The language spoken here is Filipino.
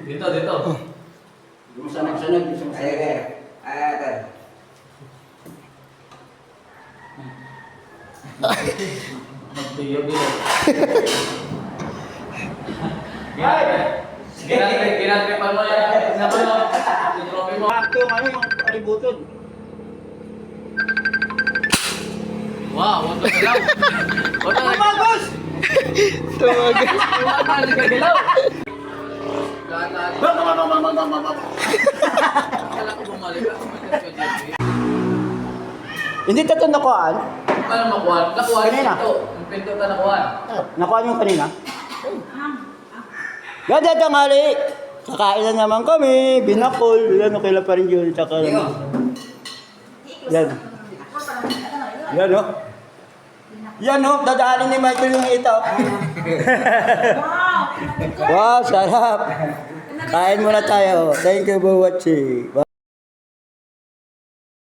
Dito, dito. Yung sanag-sanag, yung sanag. Ay. Magbiyo-biyo. Ginagripan mo yan. Sabi mo, yung trophy mo. Ito yung ano, yung alibuton. Wow, huwag ka galaw. Huwag ka Tumagos! Tumagal. gagalaw. Bang, bang, bang, bang, bang, bang, bang. Kala ko bumalik ako. Hindi ito nakuhaan. Paano makuha? Nakuha Kanina. ito. Yung pinto ta nakuha. Nakuhaan yung kanina. Ganda tanghali. Kakain na naman kami. Binakol. Yan, okay lang pa rin yun. Tsaka yan. Yan o. Yan o. Dadaanin ni Michael yung ito. Wow, sarap. Kain muna tayo. Thank you for watching.